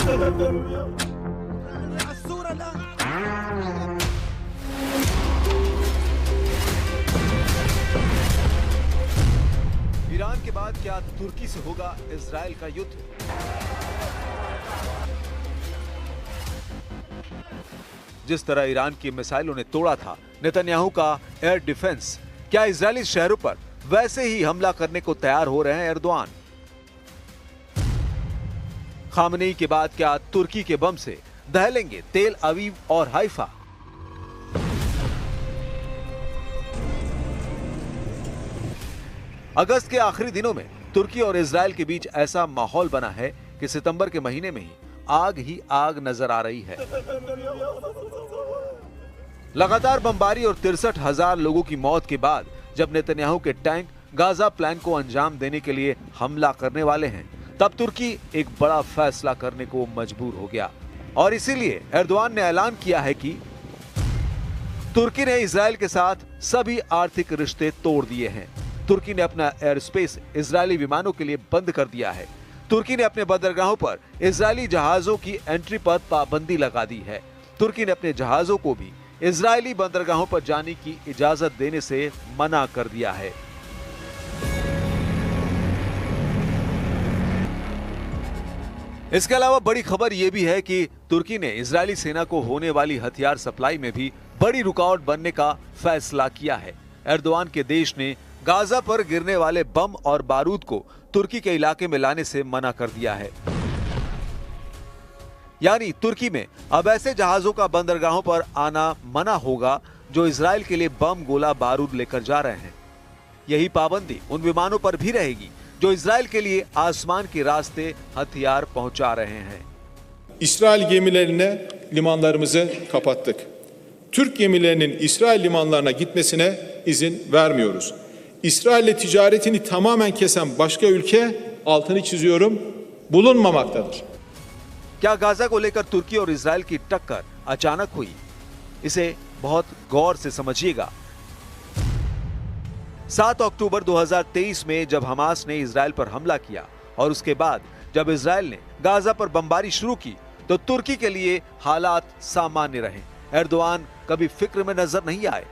Iran के बाद क्या तुर्की से होगा इजराइल का युद्ध? जिस तरह ईरान की मिसाइलों ने तोड़ा था नेतन्याहू का एयर डिफेंस, क्या इजरायली शहरों पर वैसे ही हमला करने को तैयार हो रहे हैं एर्दोआन? खामनेई के बाद क्या तुर्की के बम से दहलेंगे तेल अवीव और हाइफा? अगस्त के आखिरी दिनों में तुर्की और इजराइल के बीच ऐसा माहौल बना है कि सितंबर के महीने में ही आग नजर आ रही है। लगातार बमबारी और 63,000 लोगों की मौत के बाद जब नेतन्याहू के टैंक गाजा प्लान को अंजाम देने के लिए हमला करने वाले हैं, तब तुर्की एक बड़ा फैसला करने को मजबूर हो गया और इसीलिए एर्दोआन ने ऐलान किया है कि तुर्की ने इजराइल के साथ सभी आर्थिक रिश्ते तोड़ दिए हैं। तुर्की ने अपना एयर स्पेस इजरायली विमानों के लिए बंद कर दिया है। तुर्की ने अपने बंदरगाहों पर इजरायली जहाजों की एंट्री पर पाबंदी लगा दी है। तुर्की ने अपने जहाजों को भी इजरायली बंदरगाहों पर जाने की इजाजत देने से मना कर दिया है। इसके अलावा बड़ी खबर यह भी है कि तुर्की ने इजरायली सेना को होने वाली हथियार सप्लाई में भी बड़ी रुकावट बनने का फैसला किया है। एर्दोआन के देश ने गाजा पर गिरने वाले बम और बारूद को तुर्की के इलाके में लाने से मना कर दिया है। यानी तुर्की में अब ऐसे जहाजों का बंदरगाहों पर आना मना होगा जो इजराइल के लिए बम, गोला, बारूद लेकर जा रहे हैं। यही पाबंदी उन विमानों पर भी रहेगी जो इजराइल के लिए आसमान के रास्ते हथियार पहुंचा रहे हैं। İsrail gemilerine limanlarımızı kapattık. Türk gemilerinin İsrail limanlarına gitmesine izin vermiyoruz. İsrail'le ticaretini tamamen kesen başka ülke, altını çiziyorum, bulunmamaktadır. क्या गाजा को लेकर तुर्की और इजराइल की टक्कर अचानक हुई? इसे बहुत गौर से समझिएगा। 7 अक्टूबर 2023 में जब हमास ने इजराइल पर हमला किया और उसके बाद जब इजराइल ने गाजा पर बमबारी शुरू की तो तुर्की के लिए हालात सामान्य रहे। एर्दोआन कभी फिक्र में नजर नहीं आए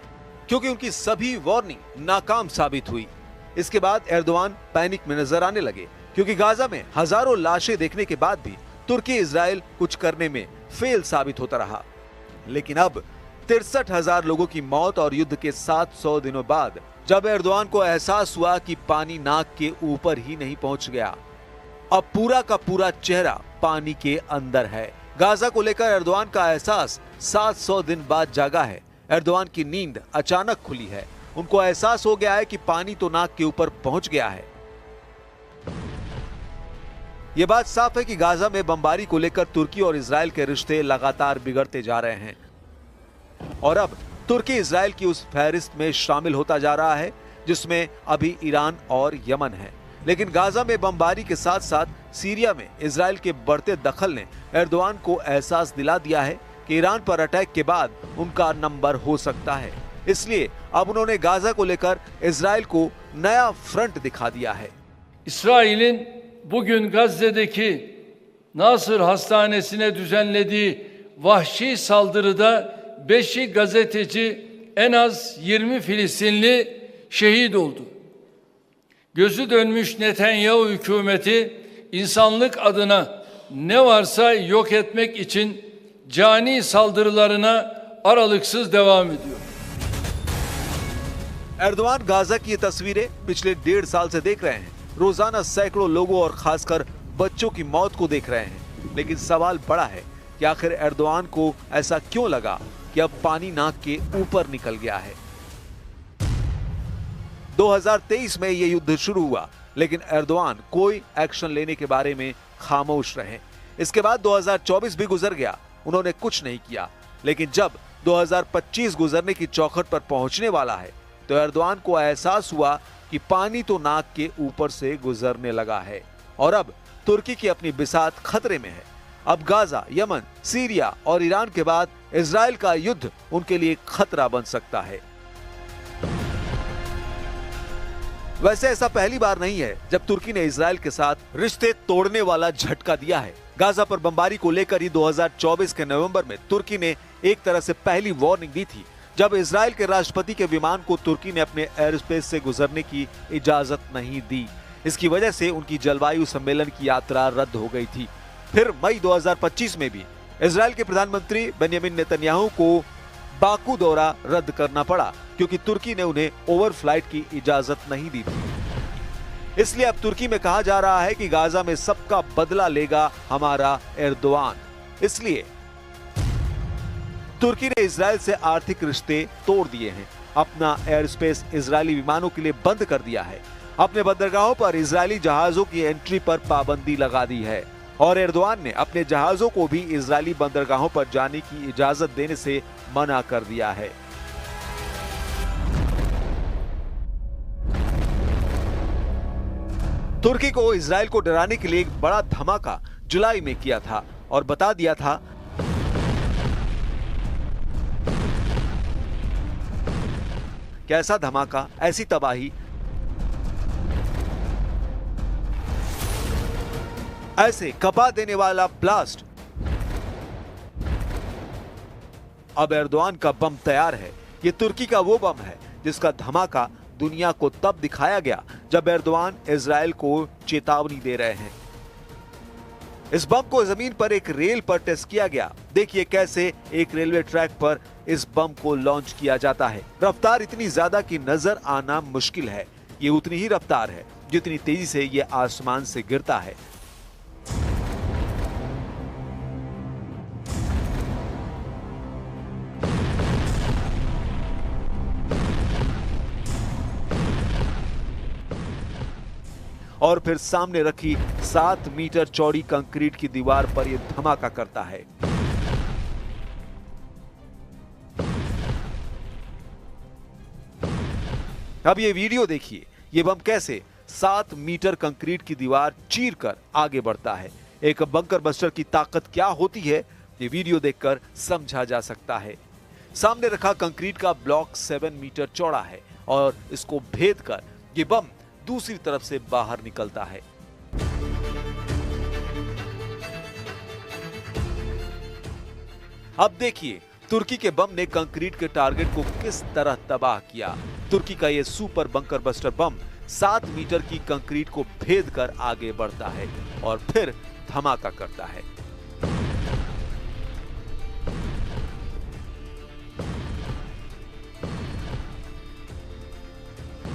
क्योंकि उनकी सभी वार्निंग नाकाम साबित हुई। इसके बाद एर्दोआन पैनिक में नजर आने लगे क्योंकि गाजा में हजारों लाशें देखने के बाद भी तुर्की इजराइल कुछ करने में फेल साबित होता रहा। लेकिन अब 63,000 लोगों की मौत और युद्ध के 700 दिनों बाद जब एर्दोआन को एहसास हुआ कि पानी नाक के ऊपर ही नहीं पहुंच गया, अब पूरा का पूरा चेहरा पानी के अंदर है। गाजा को लेकर एर्दोआन का एहसास 700 दिन बाद जागा है। एर्दोआन की नींद अचानक खुली है। उनको एहसास हो गया है कि पानी तो नाक के ऊपर पहुंच गया है। यह बात साफ है कि गाजा में बमबारी को लेकर तुर्की और इजराइल के रिश्ते लगातार बिगड़ते जा रहे हैं और अब तुर्की इजराइल की उस फहरिस्त में शामिल होता जा रहा है जिसमें अभी ईरान और यमन है। लेकिन गाजा में बमबारी के साथ साथ सीरिया में इजराइल के बढ़ते दखल ने एर्दोआन को एहसास दिला दिया है कि ईरान पर अटैक के बाद उनका नंबर हो सकता है। इसलिए अब उन्होंने गाजा को लेकर इजराइल को नया फ्रंट दिखा दिया है। İsrail'in bugün Gazze'deki Nasır Hastanesi'ne düzenlediği vahşi saldırıda 5'i gazeteci, en az 20 Filistinli şehit oldu. Gözü dönmüş Netanyahu hükümeti insanlık adına ne varsa yok etmek için cani saldırılarına aralıksız devam ediyor. Erdogan Gaza की ये तस्वीरें पिछले 1.5 साल से देख रहे हैं। रोजाना सैकड़ों लोगों और खासकर बच्चों की मौत को देख रहे हैं। लेकिन सवाल बड़ा है कि आखिर एर्दोआन को ऐसा क्यों लगा कि अब पानी नाक के ऊपर निकल गया है। 2023 में यह युद्ध शुरू हुआ लेकिन एर्दोआन कोई एक्शन लेने के बारे में खामोश रहे। इसके बाद 2024 भी गुजर गया, उन्होंने कुछ नहीं किया। लेकिन जब 2025 गुजरने की चौखट पर पहुंचने वाला है तो एर्दोआन को एहसास हुआ कि पानी तो नाक के ऊपर से गुजरने लगा है और अब तुर्की की अपनी बिसात खतरे में है। अब गाजा, यमन, सीरिया और ईरान के बाद इजराइल का युद्ध उनके लिए खतरा बन सकता है। वैसे ऐसा पहली बार नहीं है जब तुर्की ने इजराइल के साथ रिश्ते तोड़ने वाला झटका दिया है। गाजा पर बमबारी को लेकर ही 2024 के नवंबर में तुर्की ने एक तरह से पहली वार्निंग दी थी, जब इजराइल के राष्ट्रपति के विमान को तुर्की ने अपने एयर स्पेस से गुजरने की इजाजत नहीं दी। इसकी वजह से उनकी जलवायु सम्मेलन की यात्रा रद्द हो गई थी। फिर मई 2025 में भी इजराइल के प्रधानमंत्री बेंजामिन नेतन्याहू को बाकू दौरा रद्द करना पड़ा, क्योंकि तुर्की ने उन्हें ओवरफ्लाइट की इजाजत नहीं दी थी। इसलिए अब तुर्की में कहा जा रहा है कि गाजा में सबका बदला लेगा हमारा एर्दोआन। इसलिए तुर्की ने इजराइल से आर्थिक रिश्ते तोड़ दिए हैं, अपना एयर स्पेस इजरायली विमानों के लिए बंद कर दिया है, अपने बंदरगाहों पर इजरायली जहाजों की एंट्री पर पाबंदी लगा दी है और एर्दोआन ने अपने जहाजों को भी इजरायली बंदरगाहों पर जाने की इजाजत देने से मना कर दिया है। तुर्की को इजराइल को डराने के लिए एक बड़ा धमाका जुलाई में किया था और बता दिया था कैसा धमाका, ऐसी तबाही, ऐसे कपा देने वाला ब्लास्ट। अब एर्दोआन का बम तैयार है। ये तुर्की का वो बम है जिसका धमाका दुनिया को तब दिखाया गया जब एर्दोआन इजराइल को चेतावनी दे रहे हैं। इस बम को जमीन पर एक रेल पर टेस्ट किया गया। देखिए कैसे एक रेलवे ट्रैक पर इस बम को लॉन्च किया जाता है। रफ्तार इतनी ज्यादा कि नजर आना मुश्किल है। ये उतनी ही रफ्तार है जितनी तेजी से ये आसमान से गिरता है। और फिर सामने रखी 7 मीटर चौड़ी कंक्रीट की दीवार पर यह धमाका करता है। अब ये वीडियो देखिए, ये बम कैसे 7 मीटर कंक्रीट की दीवार चीरकर आगे बढ़ता है। एक बंकर बस्टर की ताकत क्या होती है, ये वीडियो देखकर समझा जा सकता है। सामने रखा कंक्रीट का ब्लॉक 7 मीटर चौड़ा है और इसको भेद कर ये बम दूसरी तरफ से बाहर निकलता है। अब देखिए तुर्की के बम ने कंक्रीट के टारगेट को किस तरह तबाह किया। तुर्की का यह super bunker buster bomb 7 metre की कंक्रीट को भेद कर आगे बढ़ता है और फिर धमाका करता है।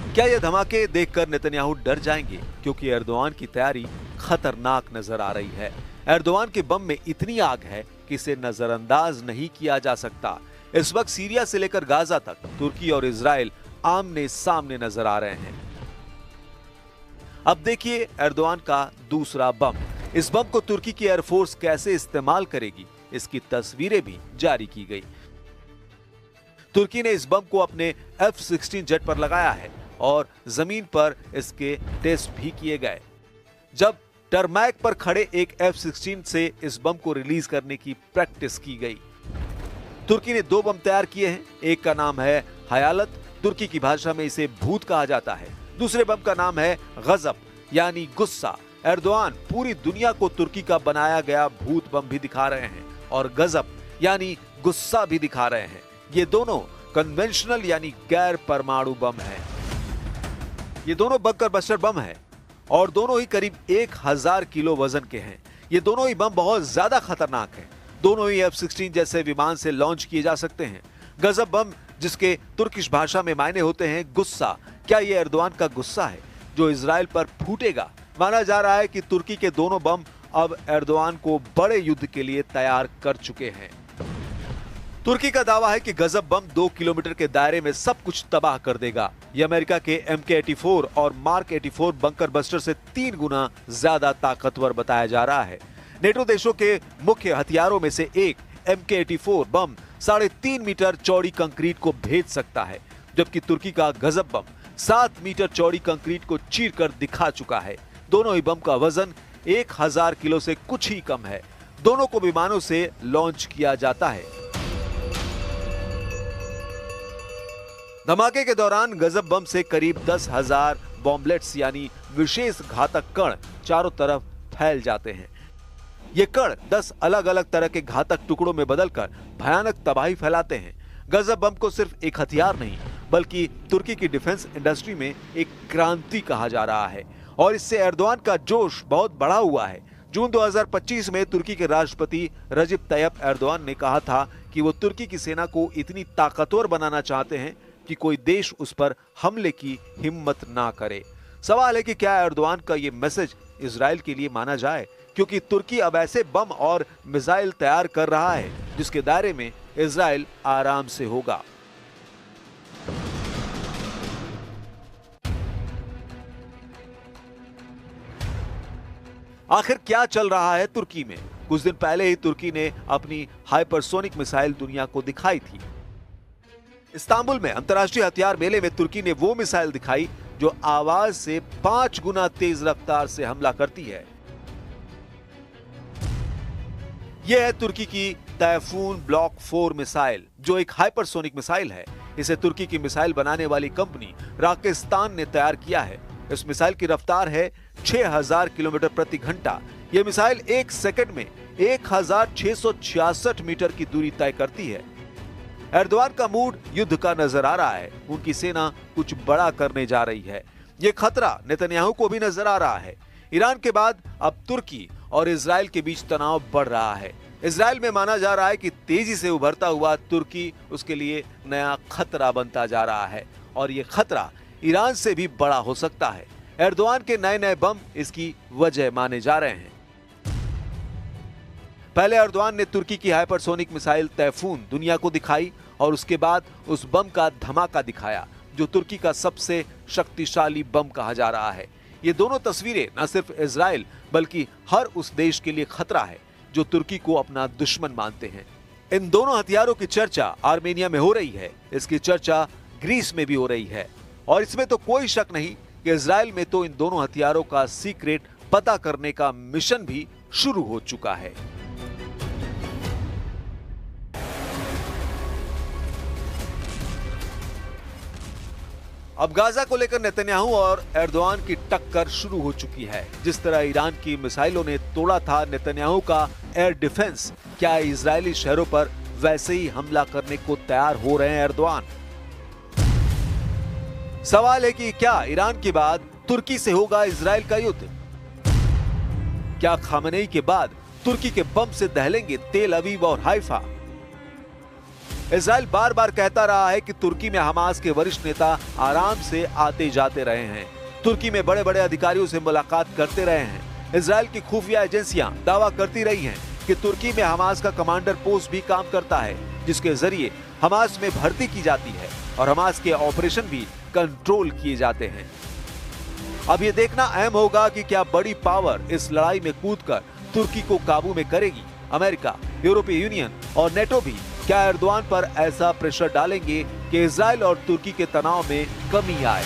क्या यह धमाके देखकर नेतन्याहू डर जाएंगे, क्योंकि एर्दोआन की तैयारी खतरनाक नजर आ रही है। एर्दोआन के बम में इतनी आग है कि इसे नजरअंदाज नहीं किया जा सकता। इस वक्त सीरिया से लेकर गाजा तक तुर्की और इजराइल आमने सामने नजर आ रहे हैं। अब देखिए एर्दोआन का दूसरा बम। इस बम को तुर्की की एयरफोर्स कैसे इस्तेमाल करेगी, इसकी तस्वीरें भी जारी की गई। तुर्की ने इस बम को अपने F-16 जेट पर लगाया है और जमीन पर इसके टेस्ट भी किए गए। जब टरमैक पर खड़े एक F-16 से इस बम को रिलीज करने की प्रैक्टिस की गई। तुर्की ने 2 बम तैयार किए हैं। एक का नाम है हयालत, तुर्की की भाषा में इसे भूत कहा जाता है। दूसरे बम का नाम है गजब यानी गुस्सा। एर्दोआन पूरी दुनिया को तुर्की का बनाया गया भूत बम भी दिखा रहे हैं और गजब यानी गुस्सा भी दिखा रहे हैं। ये दोनों कन्वेंशनल यानी गैर परमाणु बम हैं। ये दोनों बंकर बस्टर बम हैं और दोनों ही करीब 1000 किलो वजन के हैं। ये दोनों ही बम बहुत ज्यादा खतरनाक हैं। दोनों ही F-16 जैसे विमान से लॉन्च किए जा सकते हैं। गजब बम, जिसके तुर्किश भाषा में मायने होते हैं गुस्सा, क्या ये एर्दोआन का गुस्सा है जो इजराइल पर फूटेगा? माना जा रहा है कि तुर्की के दोनों बम अब एर्दोआन को बड़े युद्ध के लिए तैयार कर चुके हैं। तुर्की का दावा है कि गजब बम 2 किलोमीटर के दायरे में सब कुछ तबाह कर देगा। यह अमेरिका के MK-84 और Mark 84 बंकर बस्टर से 3 गुना ज्यादा ताकतवर बताया जा रहा है। नेटो देशों के मुख्य हथियारों में से एक MK-84 बम 3.5 मीटर चौड़ी कंक्रीट को भेद सकता है, जबकि तुर्की का गजब बम 7 मीटर चौड़ी कंक्रीट को चीरकर दिखा चुका है। दोनों ही बम का वजन 1000 किलो से कुछ ही कम है। दोनों को विमानों से लॉन्च किया जाता है। धमाके के दौरान गजब बम से करीब 10,000 बॉम्बलेट्स यानी विशेष घातक कण चारों तरफ फैल जाते हैं। ये कण 10 अलग अलग तरह के घातक टुकड़ों में बदलकर भयानक तबाही फैलाते हैं। गजब बम को सिर्फ एक हथियार नहीं बल्कि तुर्की की डिफेंस इंडस्ट्री में एक क्रांति कहा जा रहा है और इससे एर्दोआन का जोश बहुत बढ़ा हुआ है। जून 2025 में तुर्की के राष्ट्रपति रजिब तैयब एर्दोआन ने कहा था कि वो तुर्की की सेना को इतनी ताकतवर बनाना चाहते हैं कि कोई देश उस पर हमले की हिम्मत ना करे। सवाल है कि क्या एर्दोआन का ये मैसेज इजराइल के लिए माना जाए, क्योंकि तुर्की अब ऐसे बम और मिसाइल तैयार कर रहा है जिसके दायरे में इजराइल आराम से होगा। आखिर क्या चल रहा है तुर्की में? कुछ दिन पहले ही तुर्की ने अपनी हाइपरसोनिक मिसाइल दुनिया को दिखाई थी। इस्तांबुल में अंतर्राष्ट्रीय हथियार मेले में तुर्की ने वो मिसाइल दिखाई जो आवाज से 5 गुना तेज रफ्तार से हमला करती है। यह है तुर्की की तैफून ब्लॉक 4 मिसाइल, जो एक हाइपरसोनिक मिसाइल है। इसे तुर्की की मिसाइल बनाने वाली कंपनी राकेस्तान ने तैयार किया है। इस मिसाइल की रफ्तार है 6000 किलोमीटर प्रति घंटा। यह मिसाइल 1 सेकंड में 1666 मीटर की दूरी तय करती है। एर्दोआन का मूड युद्ध का नजर आ रहा है। उनकी सेना कुछ बड़ा करने जा रही है। यह खतरा नेतन्याहू को भी नजर आ रहा है। ईरान के बाद अब तुर्की और इजराइल के बीच तनाव बढ़ रहा है। इजराइल में माना जा रहा है कि तेजी से उभरता हुआ तुर्की उसके लिए नया खतरा बनता जा रहा है और यह खतरा ईरान से भी बड़ा हो सकता है। एर्दोआन के नए नए बम इसकी वजह माने जा रहे हैं। पहले एर्दोआन ने तुर्की की हाइपरसोनिक मिसाइल तैफून दुनिया को दिखाई और उसके बाद उस बम का धमाका दिखाया जो तुर्की का सबसे शक्तिशाली बम कहा जा रहा है। ये दोनों तस्वीरें न सिर्फ इजराइल बल्कि हर उस देश के लिए खतरा है जो तुर्की को अपना दुश्मन मानते हैं। इन दोनों हथियारों की चर्चा आर्मेनिया में हो रही है। इसकी चर्चा ग्रीस में भी हो रही है और इसमें तो कोई शक नहीं कि इजराइल में तो इन दोनों हथियारों का सीक्रेट पता करने का मिशन भी शुरू हो चुका है। अब गाजा को लेकर नेतन्याहू और एर्दोआन की टक्कर शुरू हो चुकी है। जिस तरह ईरान की मिसाइलों ने तोड़ा था नेतन्याहू का एयर डिफेंस, क्या इजरायली शहरों पर वैसे ही हमला करने को तैयार हो रहे हैं एर्दोआन? सवाल है कि क्या ईरान के बाद तुर्की से होगा इजराइल का युद्ध? क्या खामनेई के बाद तुर्की के बम से दहलेंगे तेल अवीव और हाइफा? इजराइल बार बार कहता रहा है कि तुर्की में हमास के वरिष्ठ नेता आराम से आते जाते रहे हैं। तुर्की में बड़े बड़े अधिकारियों से मुलाकात करते रहे हैं। इजराइल की खुफिया एजेंसियां दावा करती रही हैं कि तुर्की में हमास का कमांडर पोस्ट भी काम करता है, जिसके जरिए हमास में भर्ती की जाती है और हमास के ऑपरेशन भी कंट्रोल किए जाते हैं। अब ये देखना अहम होगा कि क्या बड़ी पावर इस लड़ाई में कूदकर तुर्की को काबू में करेगी। अमेरिका, यूरोपीय यूनियन और नेटो भी क्या एर्दोआन पर ऐसा प्रेशर डालेंगे कि इजराइल और तुर्की के तनाव में कमी आए?